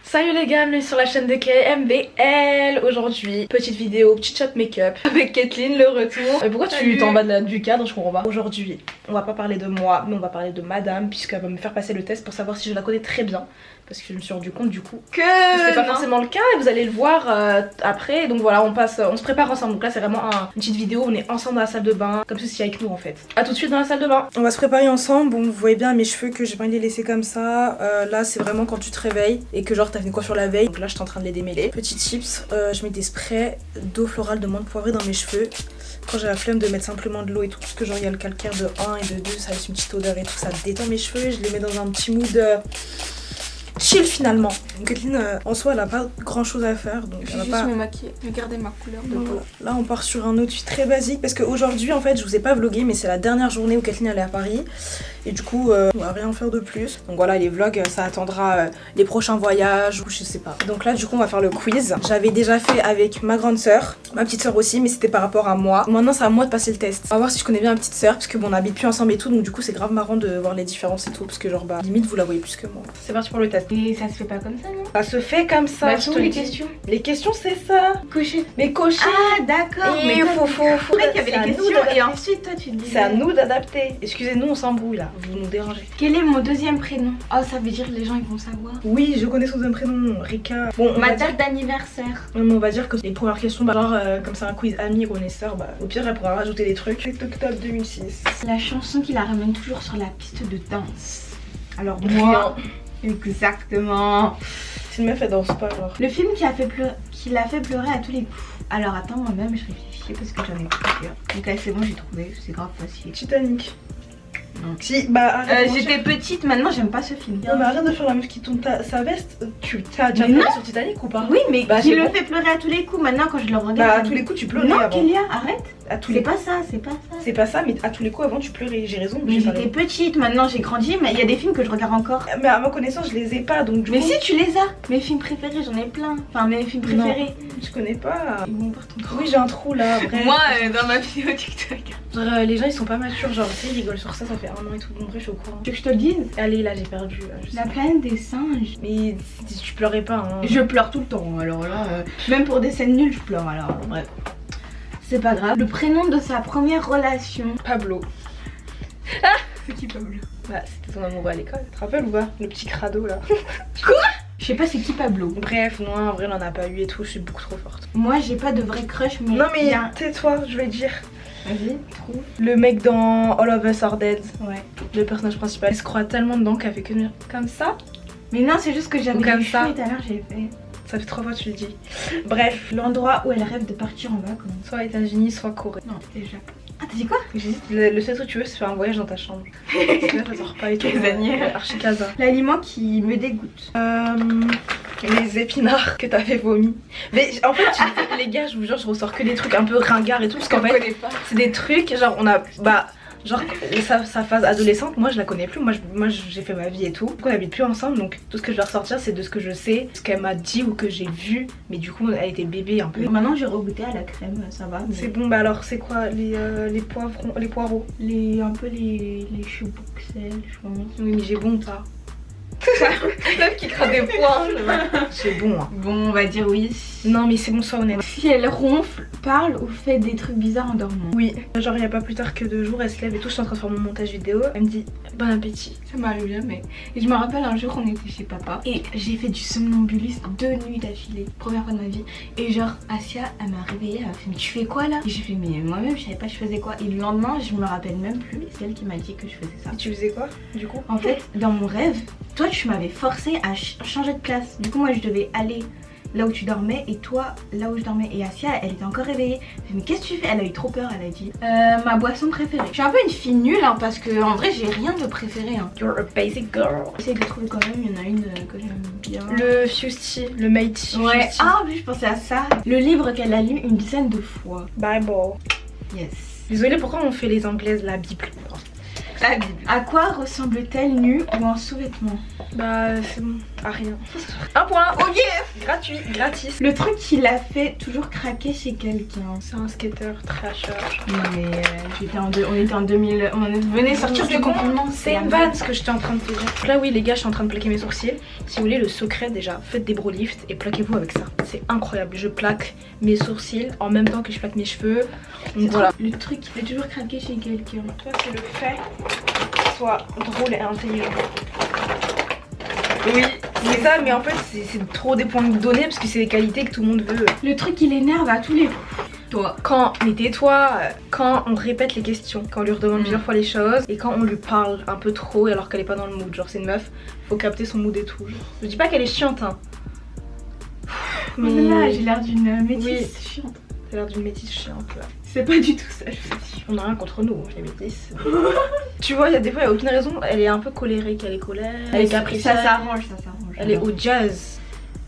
Salut les gars, bienvenue sur la chaîne de KMBL. Aujourd'hui, petite vidéo, petite shot make-up avec Kathleen, le retour. Pourquoi tu t'en bats du cadre, je comprends pas. Aujourd'hui, on va pas parler de moi, mais on va parler de madame, puisqu'elle va me faire passer le test pour savoir si je la connais très bien. Parce que je me suis rendu compte du coup que c'était pas forcément le cas et vous allez le voir après. Donc voilà, on se prépare ensemble. Donc là c'est vraiment une petite vidéo, on est ensemble dans la salle de bain, comme ceci avec nous en fait. A tout de suite dans la salle de bain. On va se préparer ensemble. Bon, vous voyez bien mes cheveux que j'ai pas envie de les laisser comme ça. Là c'est vraiment quand tu te réveilles et que genre t'as fait une coiffure la veille. Donc là je suis en train de les démêler. Petit tips, je mets des sprays d'eau florale de menthe poivrée dans mes cheveux. Quand j'ai la flemme de mettre simplement de l'eau et tout, parce que genre il y a le calcaire de 1 et de 2, ça laisse une petite odeur et tout, ça détend mes cheveux. Je les mets dans un petit mood chill finalement. Kathleen en soi elle a pas grand chose à faire, donc je elle vais va juste pas me maquiller, regardez ma couleur de peau. Là on part sur un outfit très basique parce qu'aujourd'hui en fait je vous ai pas vlogué, mais c'est la dernière journée où Kathleen elle est à Paris et du coup on va rien faire de plus. Donc voilà, les vlogs ça attendra les prochains voyages ou je sais pas. Donc là du coup on va faire le quiz. J'avais déjà fait avec ma grande sœur, ma petite sœur aussi, mais c'était par rapport à moi. Maintenant c'est à moi de passer le test. On va voir si je connais bien ma petite sœur parce que bon on habite plus ensemble et tout, donc du coup c'est grave marrant de voir les différences et tout parce que genre bah limite vous la voyez plus que moi. C'est parti pour le test. Et ça se fait pas comme ça, non? Ça se fait comme ça. Bah, sont les questions. Les questions c'est ça. Cocher. Mais cocher. Ah d'accord. Et faut vrai qu'il y avait les questions et ensuite toi tu dis. C'est à nous d'adapter. Excusez-nous, on s'embrouille là, vous nous dérangez. Quel est mon deuxième prénom? Oh, ça veut dire que les gens ils vont savoir. Oui, je connais son deuxième prénom, Rika. Bon, Ma date d'anniversaire. On va dire que les premières questions, bah, genre comme c'est un quiz ami connaisseur, bah au pire elle pourra rajouter des trucs. C'est octobre 2006. La chanson qui la ramène toujours sur la piste de danse. Alors moi, exactement. C'est une meuf elle danse pas genre. Le film qui l'a fait pleurer à tous les coups. Alors attends, moi-même je réfléchis parce que j'en ai plusieurs. Donc là c'est bon, j'ai trouvé, c'est grave facile. Titanic. Non. Si, bah j'étais petite, maintenant j'aime pas ce film. Non mais arrête de faire la meuf qui tourne sa veste. Tu t'as déjà pleuré sur Titanic ou pas? Oui mais bah, qui le fait pleurer à tous les coups, maintenant quand je le regarde. Bah à tous les coups tu pleurais non, avant. Kélia, arrête. C'est pas ça, c'est pas ça. C'est pas ça, mais à tous les coups avant tu pleurais, j'ai raison. Mais j'étais petite, maintenant j'ai grandi, mais il y a des films que je regarde encore. Mais à ma connaissance je les ai pas donc du mais coup... si tu les as. Mes films préférés, j'en ai plein. Enfin mes films préférés. Non, je connais pas. Ils vont voir ton trou. Oui j'ai un trou là, bref. Moi dans ma vidéo TikTok. Genre les gens ils sont pas matures, genre tu sais ils rigolent sur ça, ça fait 1 an et tout, donc vrai je suis au courant. Tu veux que je te le dise? Allez là j'ai perdu. La planète des singes. Mais tu pleurais pas hein. Je pleure tout le temps, alors là, même pour des scènes nulles je pleure, alors bref. C'est pas grave. Le prénom de sa première relation. Pablo. Ah, c'est qui Pablo? Bah c'était ton amoureux à l'école, tu te rappelles ou pas? Le petit crado là. Quoi? Je sais pas c'est qui Pablo. Bref, non en vrai on en a pas eu et tout, je suis beaucoup trop forte. Moi j'ai pas de vrai crush mais... Non mais tais-toi, je vais dire. Vas-y, trouve. Le mec dans All of Us Are Dead. Ouais. Le personnage principal, il se croit tellement dedans qu'elle fait que comme ça. Mais non c'est juste que j'avais comme les ça. cheveux et tout à l'heure j'ai fait... Ça fait 3 fois que tu le dis. Bref. L'endroit où elle rêve de partir en vacances. Soit États-Unis, soit Corée. Non, c'était Japon. Ah t'as dit quoi? J'hésite, le seul truc que tu veux c'est faire un voyage dans ta chambre. Là ça sort pas et tout. Casanière. Archi casa. L'aliment qui me dégoûte. Les épinards que t'avais vomi. Mais en fait les gars je vous jure je ressors que des trucs un peu ringards et tout. Parce qu'en fait c'est des trucs genre on a... Bah genre sa phase adolescente moi je la connais plus. Moi j'ai fait ma vie et tout. On n'habite plus ensemble donc tout ce que je vais ressortir c'est de ce que je sais, ce qu'elle m'a dit ou que j'ai vu. Mais du coup elle était bébé un peu. Maintenant j'ai regoûté à la crème, ça va. Mais... C'est bon. Bah alors c'est quoi les poivrons, les poireaux? Un peu les choux Bruxelles je pense. Oui mais j'ai bon ou pas? Meuf qui craint des points. C'est bon hein. Bon on va dire oui. Non mais c'est bon, sois honnête. Si elle ronfle, parle ou fait des trucs bizarres en dormant. Oui. Genre il y a pas plus tard que 2 jours elle se lève et tout, je suis en train de faire mon montage vidéo. Elle me dit bon appétit. Ça m'arrive jamais. Et je me rappelle un jour on était chez papa et j'ai fait du somnambulisme 2 nuits d'affilée. Première fois de ma vie. Et genre Asia elle m'a réveillée, elle m'a fait mais tu fais quoi là? Et j'ai fait mais moi-même je savais pas je faisais quoi. Et le lendemain je me rappelle même plus. C'est elle qui m'a dit que je faisais ça. Et tu faisais quoi du coup? En fait dans mon rêve, toi tu m'avais forcé à changer de place. Du coup moi je devais aller là où tu dormais et toi là où je dormais. Et Asia elle était encore réveillée. Mais qu'est-ce que tu fais? Elle a eu trop peur, elle a dit ma boisson préférée. Je suis un peu une fille nulle hein, parce que en vrai j'ai rien de préféré hein. You're a basic girl. J'essaie de trouver quand même, il y en a une que j'aime bien. Le Fusty, le Mighty. Ouais, Fusty. ah oui je pensais à ça. Le livre qu'elle a lu une dizaine de fois. Bible. Yes. Désolée pourquoi on fait les anglaises la Bible? La Bible. À quoi ressemble-t-elle nue ou en sous-vêtements? Bah c'est bon. Ah rien. Un point. Ok. Gratuit, gratis. Le truc qui l'a fait toujours craquer chez quelqu'un. C'est un skater trasher. Non mais on était en 2000, on venait sortir du confinement. C'est une vanne ce que j'étais en train de te dire. Là oui les gars, je suis en train de plaquer mes sourcils. Si vous voulez le secret déjà, faites des brow lifts et plaquez-vous avec ça. C'est incroyable. Je plaque mes sourcils en même temps que je plaque mes cheveux. Donc voilà. Le truc qui fait toujours craquer chez quelqu'un. Toi c'est le fait qu'il soit drôle et intelligent. Oui, c'est ça, mais en fait c'est trop des points de données parce que c'est des qualités que tout le monde veut. Le truc qui l'énerve à tous les coups. Toi. Mais tais-toi, quand on répète les questions, quand on lui redemande plusieurs fois les choses et quand on lui parle un peu trop alors qu'elle est pas dans le mood, genre c'est une meuf, faut capter son mood et tout. Genre. Je dis pas qu'elle est chiante hein. Mais là j'ai l'air d'une métisse chiante. T'as l'air d'une métisse chiante là. C'est pas du tout ça, je vous dis. On a rien contre nous, les métisses. Tu vois, des fois il y a aucune raison, elle est un peu colérique, elle est colère, elle est capricieuse. Ça s'arrange. Elle est au jazz.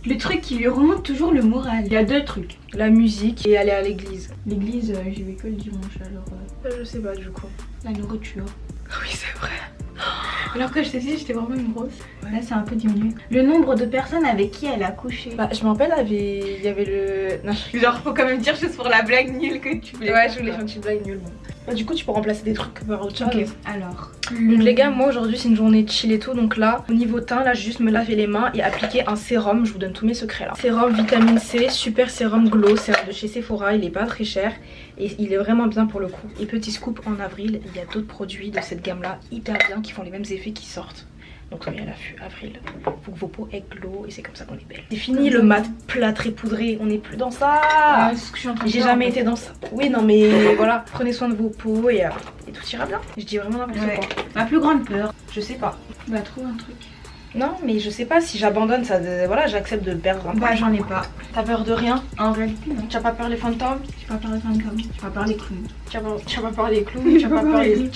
Le truc qui lui remonte toujours le moral. Il y a deux trucs. La musique et aller à l'église. L'église, j'y vais que le dimanche alors. Je sais pas du coup. La nourriture. Oui c'est vrai. Alors que je t'ai dit j'étais vraiment une grosse. Ouais. Là c'est un peu diminué. Le nombre de personnes avec qui elle a couché. Bah je me rappelle il y avait le... Non, genre faut quand même dire juste pour la blague nulle que tu voulais. Ouais je voulais faire une petite blague nulle. Bah, du coup tu peux remplacer des trucs par autre chose. Ok alors. Donc les gars moi aujourd'hui c'est une journée chill et tout. Donc là au niveau teint là juste me laver les mains et appliquer un sérum. Je vous donne tous mes secrets là. Sérum vitamine C, super sérum glow. Sérum de chez Sephora, il est pas très cher. Et il est vraiment bien pour le coup. Et petit scoop en avril, il y a d'autres produits de cette gamme là hyper bien qui font les mêmes effets qui sortent. Donc soyez à l'affût, avril. Faut que vos peaux aient glow et c'est comme ça qu'on est belle. C'est fini le mat plâtré poudré, on n'est plus dans ça. Ah, c'est ce que je suis en train de J'ai jamais été dans ça. Oui non mais voilà, prenez soin de vos peaux et tout ira bien. Je dis vraiment n'importe quoi. Ma plus grande peur. Je sais pas. Bah trouve un truc. Non mais je sais pas si j'abandonne ça, voilà j'accepte de perdre un peu. Bah j'en ai pas. T'as peur de rien? En réalité non. Tu as pas peur des fantômes? J'ai pas peur des fantômes, j'ai pas peur des clowns. Tu as pas peur des clowns? Tu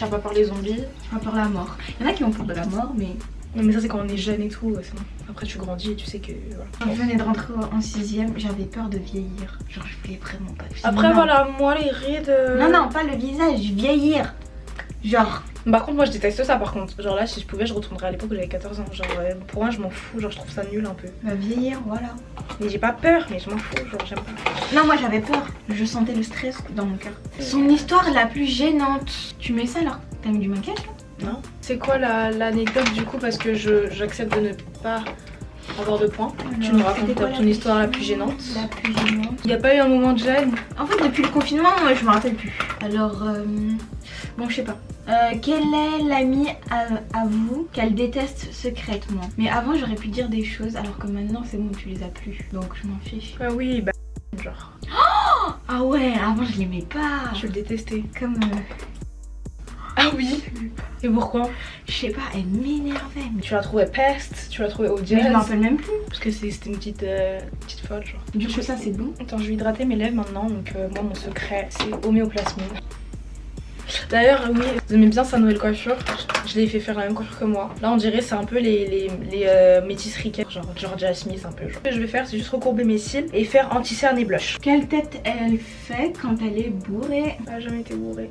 as pas peur des zombies? J'ai pas peur de la mort. Il y en a qui ont peur de la mort mais... Non mais ça c'est quand on est jeune et tout, c'est bon. Après tu grandis et tu sais que voilà. Quand je venais de rentrer en 6ème, j'avais peur de vieillir. Genre je voulais vraiment pas. Après voilà, moi les rides... Non pas le visage, vieillir. Genre... Par contre moi je déteste ça par contre. Genre là si je pouvais je retournerais à l'époque où j'avais 14 ans. Genre pour moi je m'en fous, genre je trouve ça nul un peu. Bah vieillir voilà. Mais j'ai pas peur mais je m'en fous, genre j'aime pas. Non moi j'avais peur, je sentais le stress dans mon cœur. Son histoire la plus gênante. Tu mets ça alors? T'as mis du maquillage là? Non. C'est quoi l'anecdote du coup parce que j'accepte de ne pas avoir de points. Alors, tu me racontes ton histoire la plus gênante. La plus gênante. Il n'y a pas eu un moment de gêne? En fait depuis le confinement je me rappelle plus. Alors bon je sais pas. Quel est l'ami à vous qu'elle déteste secrètement? Mais avant j'aurais pu dire des choses alors que maintenant c'est bon tu les as plus. Donc je m'en fiche. Ah oui bah genre. Oh ah ouais avant je l'aimais pas. Je le détestais. Comme Ah oui. Et pourquoi? Je sais pas, elle m'énervait. Mais... Tu l'as trouvée peste, tu l'as trouvée odieuse. Mais je m'en rappelle même plus. Parce que c'était une petite folle genre. Du coup ça c'est bon. Attends je vais hydrater mes lèvres maintenant. Donc moi mon secret c'est homéoplasmine. D'ailleurs oui, vous aimez bien sa nouvelle coiffure. Je l'ai fait faire la même coiffure que moi. Là on dirait c'est un peu les métis ricaines. Genre Georgia Smith un peu genre. Ce que je vais faire c'est juste recourber mes cils et faire anti-cerne et blush. Quelle tête elle fait quand elle est bourrée? Elle a jamais été bourrée.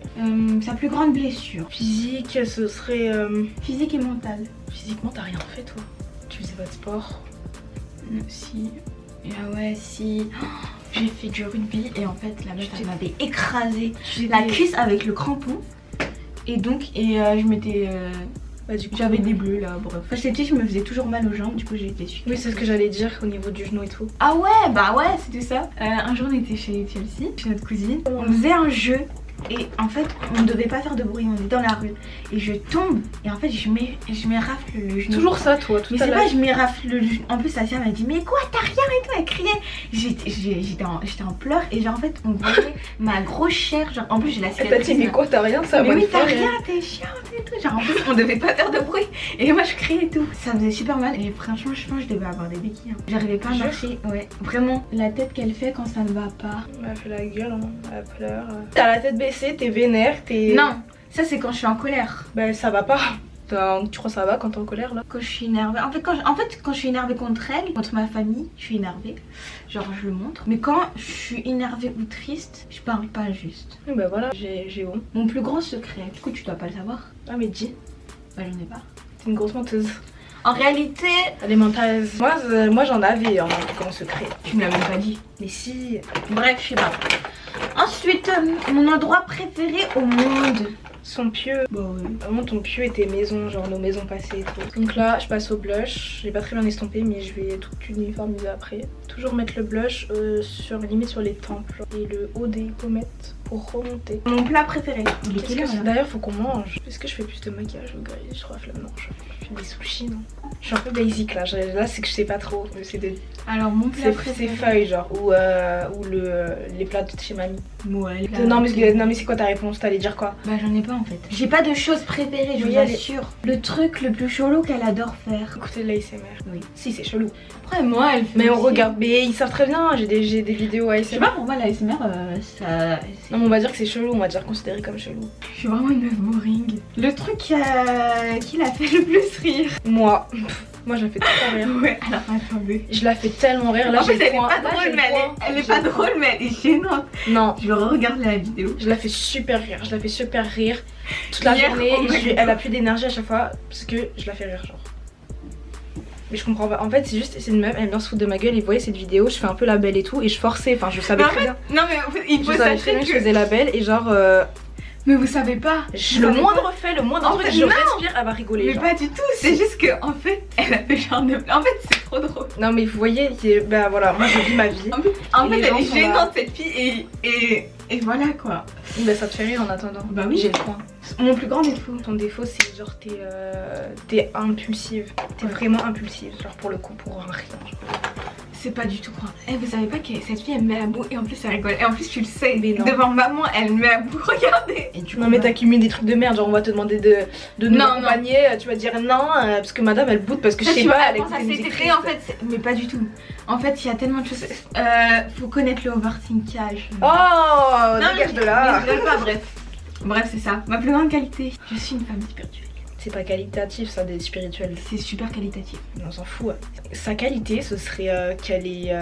Sa plus grande blessure? Physique ce serait... Physique et mentale. Physiquement t'as rien fait toi? Tu faisais pas de sport? Si. Ah ouais si. Oh, j'ai fait du rugby et en fait la meuf elle m'avait écrasé la cuisse avec le crampon. Et donc je m'étais... Bah, du coup j'avais des bleus là, bref. Quand j'étais petite je me faisais toujours mal aux jambes, du coup j'ai été suivie. Oui c'est ce que j'allais dire au niveau du genou et tout. Ah ouais bah ouais c'était ça. Un jour on était chez Chelsea, chez notre cousine. On faisait un jeu. Et en fait on ne devait pas faire de bruit, on est dans la rue. Et je tombe et en fait je m'érafle le genou. Toujours ça toi, tout mais c'est pas je m'érafle le genou. En plus Asia m'a dit mais quoi t'as rien et tout, elle criait. J'étais en pleurs et genre en fait on voyait ma grosse chair. Genre en plus j'ai la cicatrice. Elle t'a dit mais quoi t'as rien ça? Mais oui t'as rien, t'es chiante et tout. Genre en plus on devait pas faire de bruit. Et moi je criais et tout. Ça faisait super mal et franchement je pense que je devais avoir des béquilles. J'arrivais pas à marcher. Ouais vraiment la tête qu'elle fait quand ça ne va pas. Elle fait la gueule hein. Elle pleure. T'as la tête baissée, t'es vénère, t'es... Non, ça c'est quand je suis en colère. Bah ça va pas. Tu crois que ça va quand t'es en colère là? Quand je suis énervée. En fait quand je suis énervée contre elle, contre ma famille, je suis énervée. Genre je le montre. Mais quand je suis énervée ou triste, je parle pas juste. Bah voilà, j'ai honte. Mon plus grand secret, du coup tu dois pas le savoir. Ah mais dis. Bah je n'ai pas. T'es une grosse menteuse. En réalité, Les mentales. Moi j'en avais en secret. tu me l'as même pas dit. Mais si. Bref, je sais pas. Ensuite, mon endroit préféré au monde. Son pieu. Bah oui. Vraiment ton pieu et tes maisons, genre nos maisons passées et tout. Donc là je passe au blush. J'ai pas très bien estompé mais je vais tout uniformiser après. Toujours mettre le blush limite sur les tempes genre, et le haut des pommettes pour remonter. Mon plat préféré. Il est quelle heure, là? D'ailleurs faut qu'on mange. Est-ce que je fais plus de maquillage ou je crois flemme? Non, je fais des sushis non. Je suis un peu basique là. Là c'est que je sais pas trop. C'est des Alors mon plat préféré. ces feuilles genre ou les plats de chez mamie. Ouais. Non mais c'est quoi ta réponse? T'allais dire quoi? Bah j'en ai pas en fait. J'ai pas de choses préférées, je Oui, vous assure. Le truc le plus chelou qu'elle adore faire. Écoutez l'ASMR. Oui. Si c'est chelou. Après moi elle fait Mais on aussi. regarde. Mais ils savent très bien. J'ai des vidéos Je sais ASMR. pas, pour moi l'ASMR ça... Non mais on va dire que c'est chelou. On va dire considéré comme chelou. Je suis vraiment une meuf boring. Le truc qui l'a fait le plus rire. Moi je la fais tellement rire. Ouais, alors attendez. Je la fais tellement rire. Là En fait j'ai elle le est point. pas Là, j'ai drôle le mais point. elle est J'ai pas le point. drôle mais elle est gênante. Non. Je regarde la vidéo. Je la fais super rire. Je la fais super rire toute la Hier, journée. oh my God. Elle a plus d'énergie à chaque fois parce que je la fais rire genre. Mais je comprends pas. En fait c'est une meuf. Elle vient se foutre de ma gueule. Et vous voyez cette vidéo. Je fais un peu la belle et tout et je forçais. Enfin je savais Mais en très fait, bien. non mais en fait, il faut Je savais très sachez bien que je que... faisais la belle et genre Mais vous savez pas. le moindre fait, le moindre En truc, fait, je non. respire, elle va rigoler. Mais genre. pas du tout, c'est juste que en fait, elle a fait genre de... En fait, c'est trop drôle. Non mais vous voyez, bah voilà, moi je vis ma vie. En Et fait, les elle gens est sont gênante là. cette fille et voilà quoi. Bah ça te fait rire en attendant. Bah oui. J'ai le point. Mon plus grand défaut. Ton défaut c'est genre t'es impulsive. T'es vraiment impulsive, genre pour le coup, pour un rien. Genre. C'est pas du tout quoi. Eh, vous savez pas que cette fille elle me met à bout et en plus elle rigole. Et en plus tu le sais, Mais non. devant maman elle me met à bout, regardez. Et du Non mais t'accumules des trucs de merde, genre on va te demander de nous Non, accompagner, tu vas dire non, parce que madame elle boude parce que je sais pas, elle écoute ça des s'est musiques créé tristes. en fait, mais pas du tout. En fait il y a tellement de choses. Faut connaître le overthinkage. Oh, Non, dégage mais- de là. mais je rigole pas, bref. Bref c'est ça, ma plus grande qualité. Je suis une femme spirituelle. C'est pas qualitatif ça, des spirituels. C'est super qualitatif. On s'en fout. Sa qualité, ce serait qu'elle est...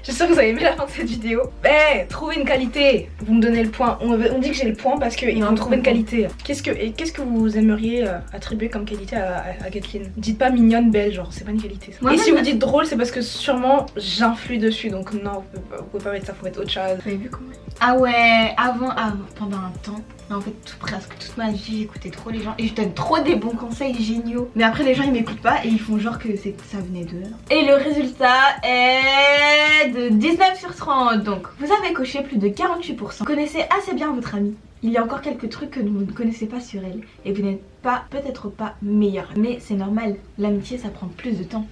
J'espère que vous avez aimé la fin de cette vidéo. Eh, trouvez une qualité. Vous me donnez le point. On dit que j'ai le point parce qu'il faut trouver une qualité. Qu'est-ce que vous aimeriez attribuer comme qualité à Kathleen? Dites pas mignonne, belle, genre c'est pas une qualité. Ça. Moi, Et même si vous la- dites drôle, c'est parce que sûrement j'influe dessus. Donc non, vous pouvez pas mettre ça, faut mettre autre chose. Vous avez vu comment? Ah ouais, avant, pendant un temps, en fait presque toute ma vie j'écoutais trop les gens et je donne trop des bons conseils géniaux. Mais après les gens ils m'écoutent pas et ils font genre que ça venait d'eux. Et le résultat est de 19 sur 30. Donc vous avez coché plus de 48%. Vous connaissez assez bien votre amie. Il y a encore quelques trucs que vous ne connaissez pas sur elle et vous n'êtes pas, peut-être pas meilleur. Mais c'est normal, l'amitié ça prend plus de temps.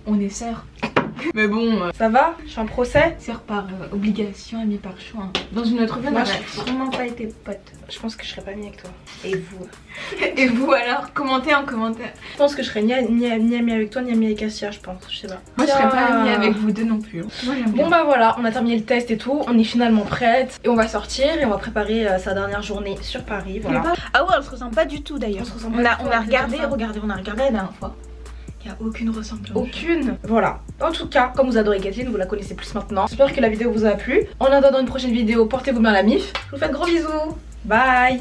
On est sœurs. Mais bon, Ça va? Je suis en procès? sœurs par obligation, amis par choix. Hein. Dans une autre vie, on Moi, n'aurait sûrement pas été potes. Je pense que je serais pas amie avec toi. Et vous? Et vous alors, commentez en commentaire. Je pense que je serais ni amie avec toi, ni amie avec Assia, je pense. Je sais pas. Moi je serais pas Tiens. amie avec vous deux non plus. Moi j'aime bien. Bon bah voilà, on a terminé le test et tout, on est finalement prête et on va sortir et on va préparer sa dernière journée sur Paris, voilà. Ah ouais, on se ressemble pas du tout d'ailleurs. On se ressemble On pas a, du tout, on a on regardé, peut dire ça. regardez, on a regardé la dernière fois. Il y a aucune ressemblance. Aucune. Voilà. En tout cas, comme vous adorez Kathleen, vous la connaissez plus maintenant. J'espère que la vidéo vous a plu. En attendant une prochaine vidéo, portez-vous bien la mif. Je vous fais de gros bisous. Bye.